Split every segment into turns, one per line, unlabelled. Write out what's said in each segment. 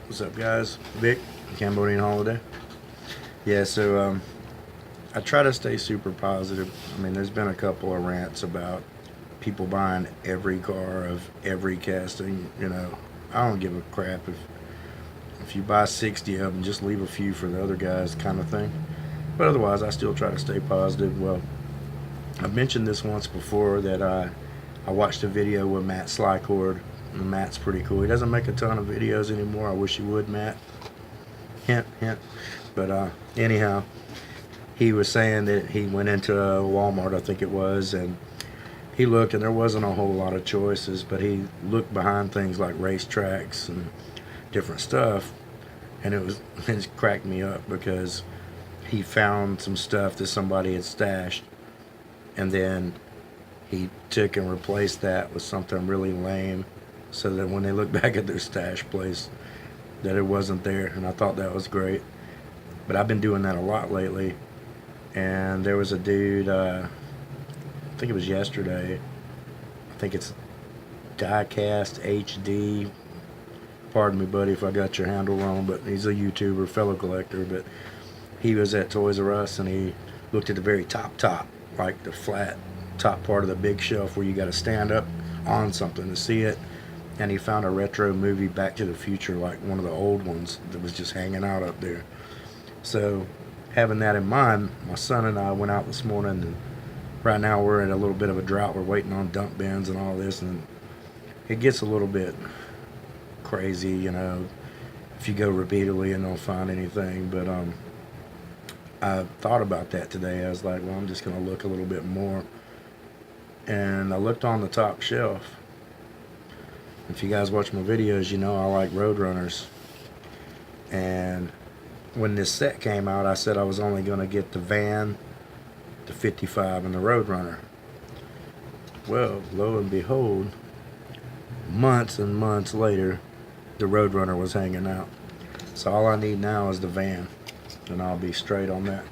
What's up, guys? Vic, Cambodian Holiday. Yeah, so I try to stay super positive. I mean, there's been a couple of rants about people buying every car of every casting. I don't give a crap if you buy 60 of them, just leave a few for the other guys, kind of thing. But otherwise, I still try to stay positive. Well, I've mentioned this once before that I watched a video with Matt Slycord. Matt's pretty cool. He doesn't make a ton of videos anymore. I wish he would, Matt. Hint, hint. But anyhow, he was saying that he went into Walmart, I think it was, and he looked, and there wasn't a whole lot of choices, but he looked behind things like racetracks and different stuff, and it cracked me up because he found some stuff that somebody had stashed, and then he took and replaced that with something really lame, so that when they look back at their stash place, that it wasn't there. And I thought that was great. But I've been doing that a lot lately. And there was a dude, I think it was yesterday. I think it's Diecast HD. Pardon me, buddy, if I got your handle wrong, but he's a YouTuber, fellow collector. But he was at Toys R Us and he looked at the very top, like the flat top part of the big shelf where you got to stand up on something to see it. And he found a retro movie, Back to the Future, like one of the old ones that was just hanging out up there. So, having that in mind, my son and I went out this morning, and right now we're in a little bit of a drought. We're waiting on dump bins and all this, and it gets a little bit crazy, if you go repeatedly and don't find anything. But I thought about that today. I was like, well, I'm just going to look a little bit more. And I looked on the top shelf. If you guys watch my videos, you know I like Roadrunners. And when this set came out, I said I was only going to get the van, the 55, and the Roadrunner. Well, lo and behold, months and months later, the Roadrunner was hanging out. So all I need now is the van, and I'll be straight on that.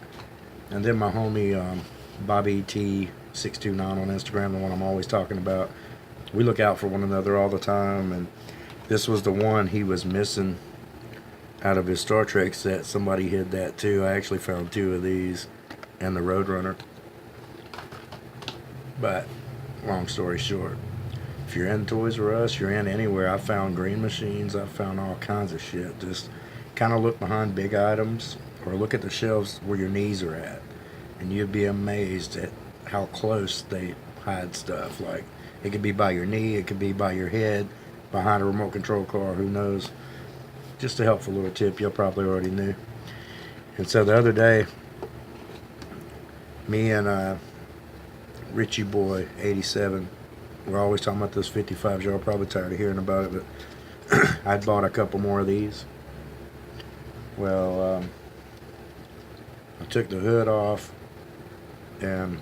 And then my homie, Bobby T629 on Instagram, the one I'm always talking about, we look out for one another all the time, and this was the one he was missing out of his Star Trek set. Somebody hid that too. I actually found two of these and the Roadrunner. But long story short, if you're in Toys R Us, you're in anywhere, I found green machines, I found all kinds of shit. Just kind of look behind big items or look at the shelves where your knees are at, and you'd be amazed at how close they hide stuff. Like, it could be by your knee, it could be by your head, behind a remote control car, who knows. Just a helpful little tip you probably already knew. And so the other day, me and Richie Boy 87, we're always talking about those 55s. Y'all probably tired of hearing about it, but I'd bought a couple more of these. Well, I took the hood off, and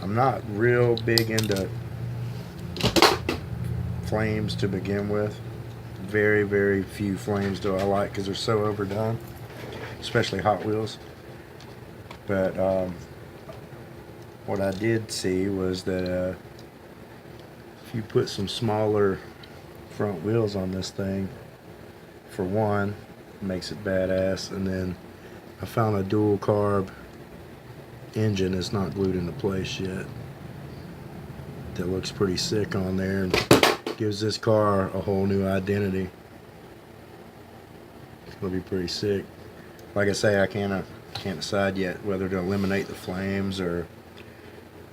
I'm not real big into flames to begin with. Very, very few flames do I like because they're so overdone, especially Hot Wheels. But what I did see was that if you put some smaller front wheels on this thing, for one, it makes it badass. And then I found a dual carb engine that's not glued into place yet that looks pretty sick on there and gives this car a whole new identity. It's gonna be pretty sick. Like I say, I can't decide yet whether to eliminate the flames or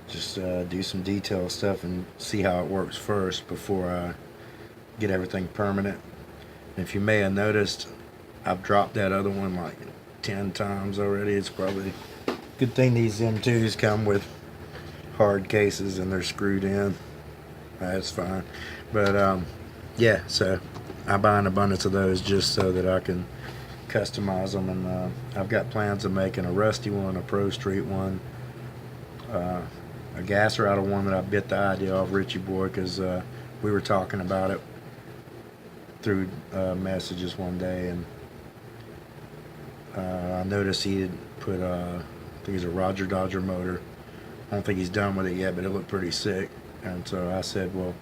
just do some detail stuff and see how it works first before I get everything permanent. And if you may have noticed, I've dropped that other one like 10 times already. It's probably a good thing these M2s come with hard cases and they're screwed in. That's fine. But yeah, so I buy an abundance of those just so that I can customize them. And I've got plans of making a Rusty one, a Pro Street one, a gas rattle one that I bit the idea off Richie Boy because we were talking about it through messages one day, and I noticed he had put I think it's a Roger Dodger motor. I don't think he's done with it yet, but it looked pretty sick. And so I said, well,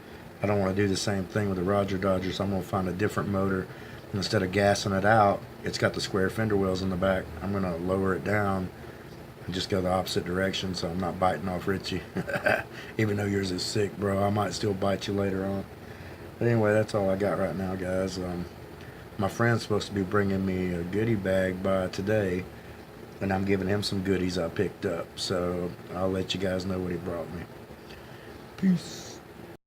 I don't want to do the same thing with the Roger Dodger, so I'm going to find a different motor instead of gassing it out, it's got the square fender wells in the back. I'm going to lower it down and just go the opposite direction so I'm not biting off Richie. Even though yours is sick, bro, I might still bite you later on. But anyway, that's all I got right now, guys. My friend's supposed to be bringing me a goodie bag by today, and I'm giving him some goodies I picked up. So I'll let you guys know what he brought me. Peace.